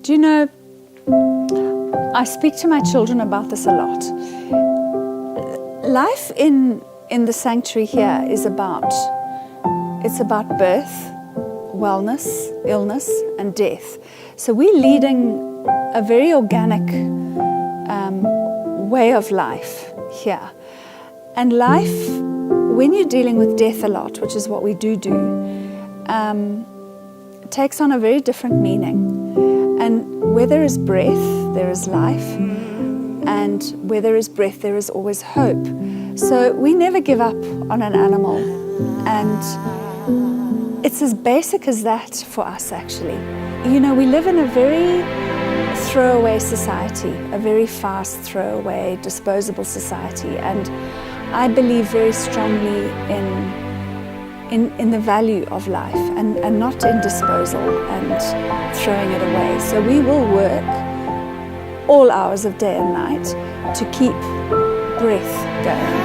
Do you know, I speak to my children about this a lot. Life in the sanctuary here is about birth, wellness, illness, and death. So we're leading a very organic way of life here. And life, when you're dealing with death a lot, which is what we do, takes on a very different meaning. And where there is breath, there is life. And where there is breath, there is always hope. So we never give up on an animal. And it's as basic as that for us, actually. You know, we live in a very throwaway society, a very fast throwaway, disposable society. And I believe very strongly in the value of life and not in disposal and throwing it away. So we will work all hours of day and night to keep breath going.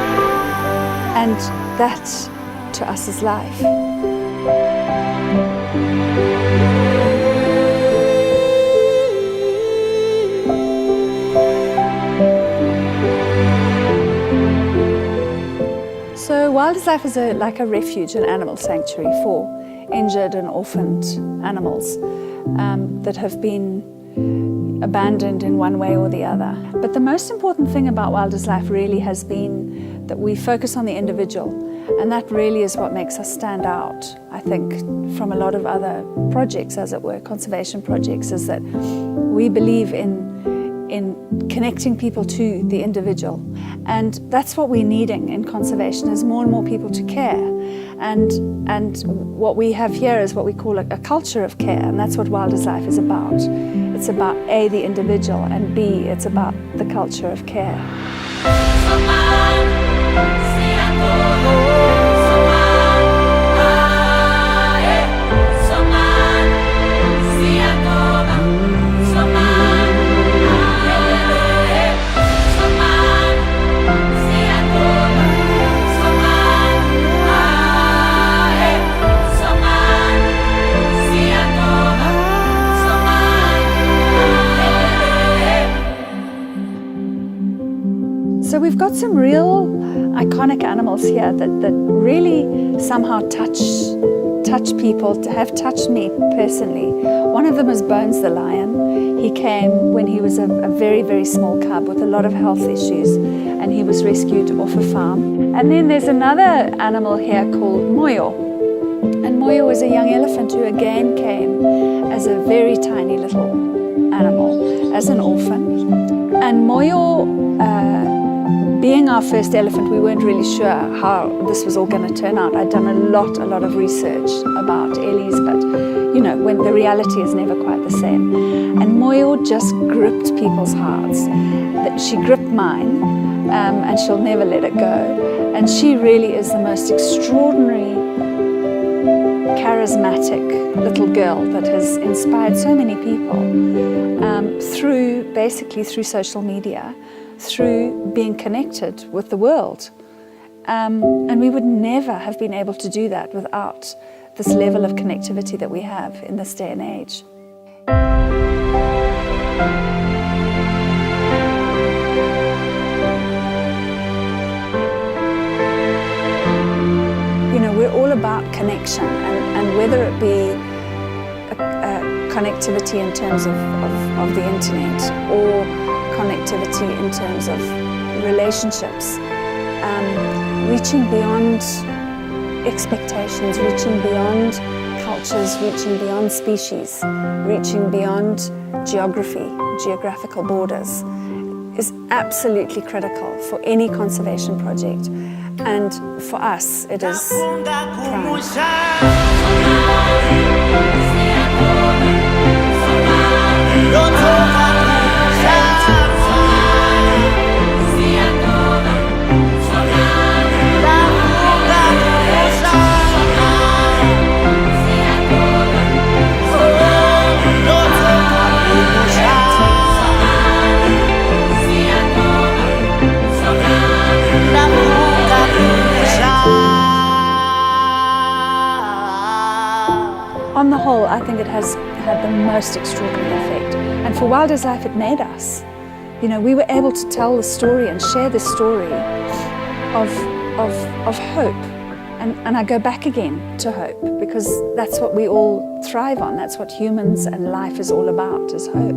And that to us is life. So Wild as Life is like a refuge, an animal sanctuary for injured and orphaned animals that have been abandoned in one way or the other. But the most important thing about Wild as Life really has been that we focus on the individual, and that really is what makes us stand out, I think, from a lot of other projects, as it were, conservation projects, is that we believe in connecting people to the individual. And that's what we're needing in conservation, is more and more people to care. And what we have here is what we call a culture of care, and that's what Wild as Life is about. It's about A, the individual, and B, it's about the culture of care. So we've got some real iconic animals here that really somehow touch people, have touched me personally. One of them is Bones the lion. He came when he was a very, very small cub with a lot of health issues, and he was rescued off a farm. And then there's another animal here called Moyo. And Moyo was a young elephant who again came as a very tiny little animal, as an orphan. And Moyo, being our first elephant, we weren't really sure how this was all going to turn out. I'd done a lot of research about Ellies, but you know, when the reality is never quite the same. And Moyo just gripped people's hearts. She gripped mine, and she'll never let it go. And she really is the most extraordinary, charismatic little girl that has inspired so many people through social media, through being connected with the world. And we would never have been able to do that without this level of connectivity that we have in this day and age. You know, we're all about connection, and whether it be connectivity in terms of the internet, or connectivity in terms of relationships, reaching beyond expectations, reaching beyond cultures, reaching beyond species, reaching beyond geographical borders, is absolutely critical for any conservation project. And for us, it is prime. On the whole, I think it has had the most extraordinary effect. And for Wilders Life, it made us. You know, we were able to tell the story and share the story of hope. And I go back again to hope, because that's what we all thrive on. That's what humans and life is all about, is hope.